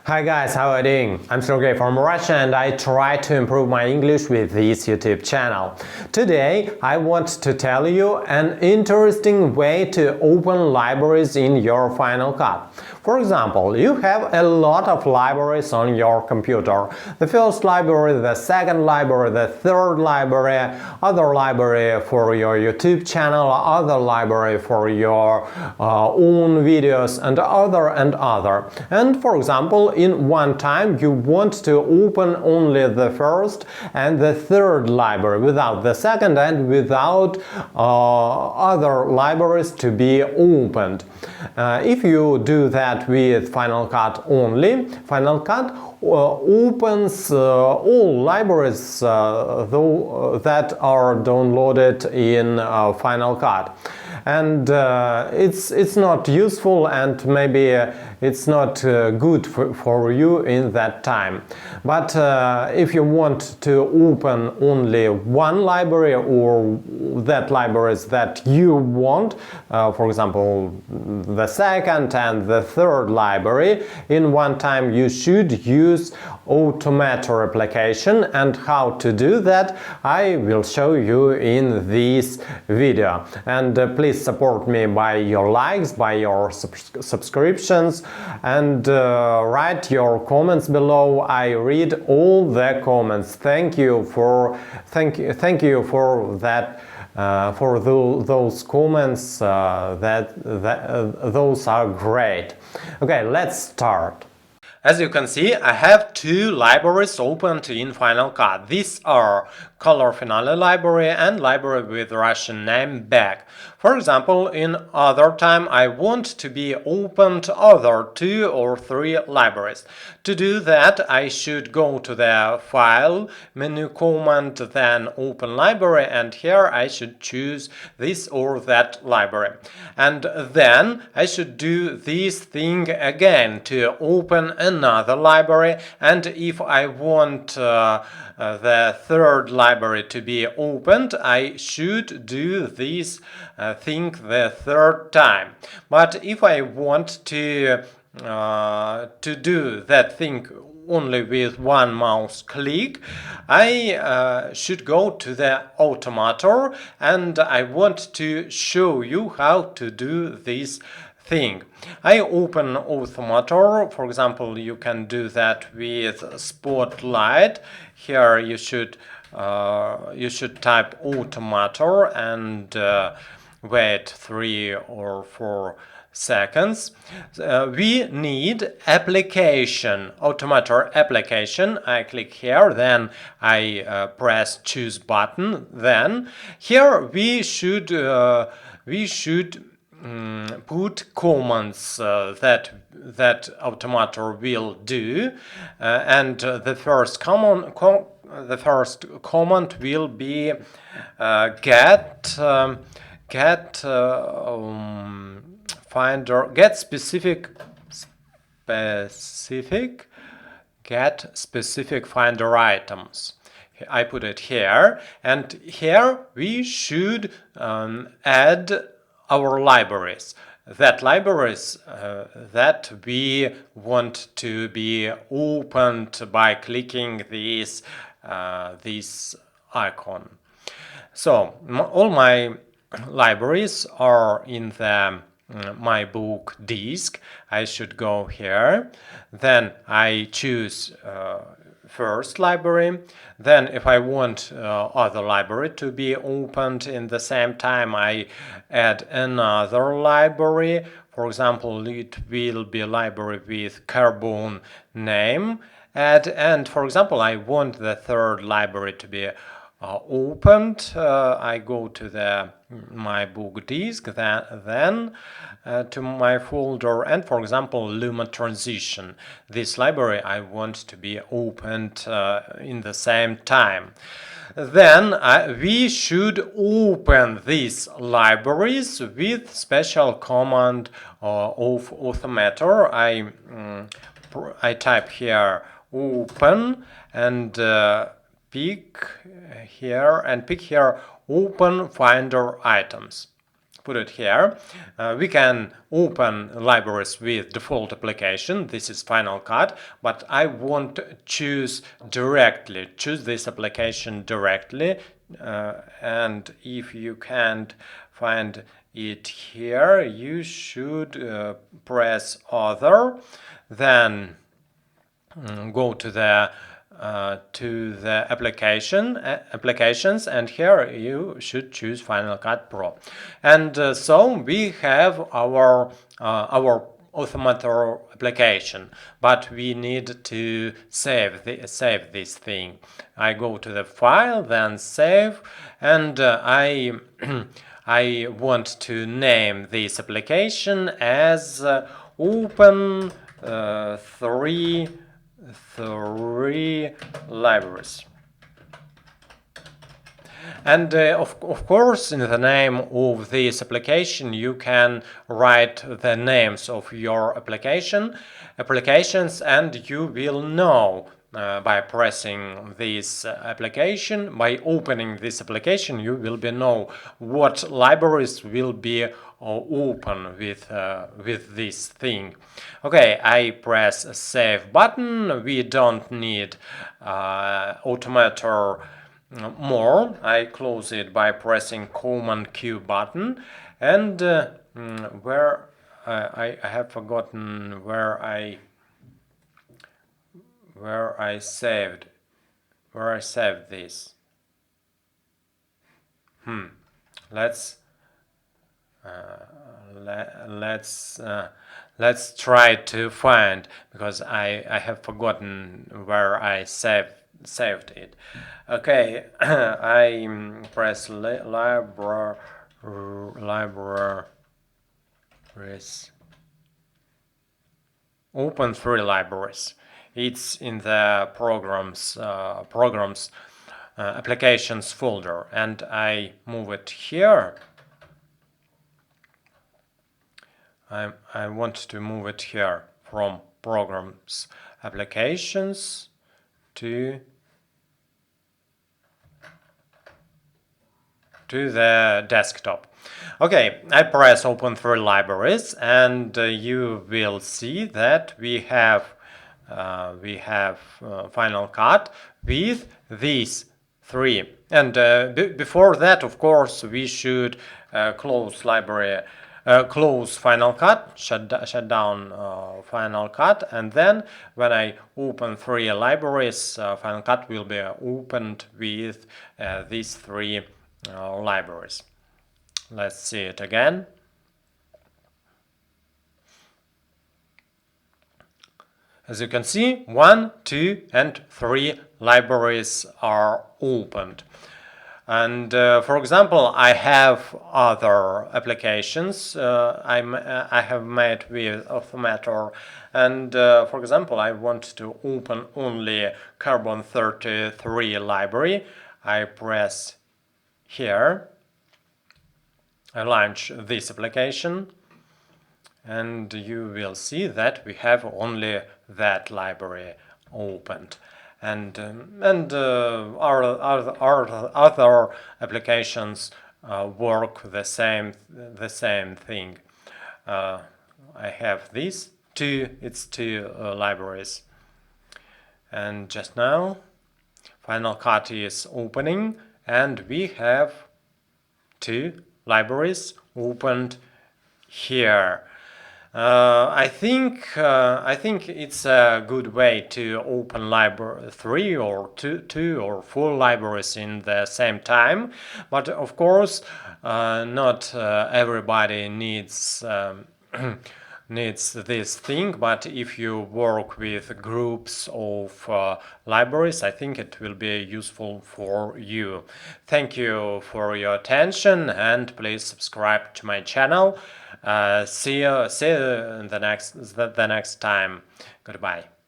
Hi guys, how are you doing? I'm Sergey from Russia and I try to improve my English with this YouTube channel. Today I want to tell you an interesting way to open libraries in your Final Cut. For example, you have a lot of libraries on your computer. The first library, the second library, the third library, other library for your YouTube channel, other library for your own videos and other. And for example, in one time you want to open only the first and the third library without the second and without other libraries to be opened. If you do that with Final Cut only, Final Cut opens all libraries that are downloaded in Final Cut. And it's not useful and maybe it's not good for you in that time. But if you want to open only one library or that libraries that you want, for example the second and the third library, in one time you should use Automator Application, and how to do that I will show you in this video. And please support me by your likes, by your subscriptions, and write your comments below. I read all the comments. Thank you for that. For those comments, those are great. Okay, let's start. As you can see, I have two libraries opened in Final Cut. These are Color Finale library and library with Russian name back. For example, in other time I want to be opened other 2 or 3 libraries. To do that, I should go to the File menu command, then Open Library, and here I should choose this or that library. And then I should do this thing again to open another library, and if I want the third library to be opened, I should do this thing the third time. But if I want to do that thing only with one mouse click, I should go to the Automator, and I want to show you how to do this thing. I open Automator. For example, you can do that with Spotlight. Here you should type Automator and wait 3 or 4 seconds. We need application, Automator Application. I click here, then I press choose button. Then here we should put commands that Automator will do, and the first command will be get specific finder items. I put it here, and here we should add our libraries. That libraries that we want to be opened by clicking this icon. So all my libraries are in the my book disk. I should go here, then I choose first library. Then if I want other library to be opened in the same time, I add another library. For example, it will be a library with carbon name, and for example I want the third library to be opened. I go to my book disk, then to my folder, and for example Luma Transition. This library I want to be opened in the same time. Then we should open these libraries with special command of Automator. I type here open and pick here open finder items. put it here. We can open libraries with default application. This is Final Cut, but I want to choose this application directly. And if you can't find it here, you should press Other, then go to the applications, and here you should choose Final Cut Pro. And so we have our Automator application, but we need to save this thing. I go to the file, then save, and I I want to name this application as Open 3 libraries. And of course, in the name of this application, you can write the names of your applications, and you will know by pressing this application, by opening this application, you will know what libraries will be open with this thing. Okay, I press Save button. We don't need Automator more. I close it by pressing Command Q button, and where I have forgotten where I saved this. Let's try to find, because I have forgotten where I saved it. Okay, I press libraries. Open 3 libraries. It's in the programs applications folder, and I move it here. I want to move it here from programs applications to the desktop. Okay, I press Open 3 libraries, and you will see that we have Final Cut with these 3. And before that, of course, we should close Final Cut, shut down Final Cut, and then when I open 3 libraries, Final Cut will be opened with these 3 libraries. Let's see it again. As you can see, 1, 2, and 3 libraries are opened. And for example, I have other applications I have made with Automator, and for example, I want to open only Carbon 33 library. I press here, I launch this application, and you will see that we have only that library opened. And our other applications work the same thing. I have these 2 libraries, and just now Final Cut is opening, and we have 2 libraries opened here. I think it's a good way to open 3 or 2 or 4 libraries in the same time, but of course not everybody needs this thing. But if you work with groups of libraries, I think it will be useful for you. Thank you for your attention, and please subscribe to my channel. See you the next time. Goodbye.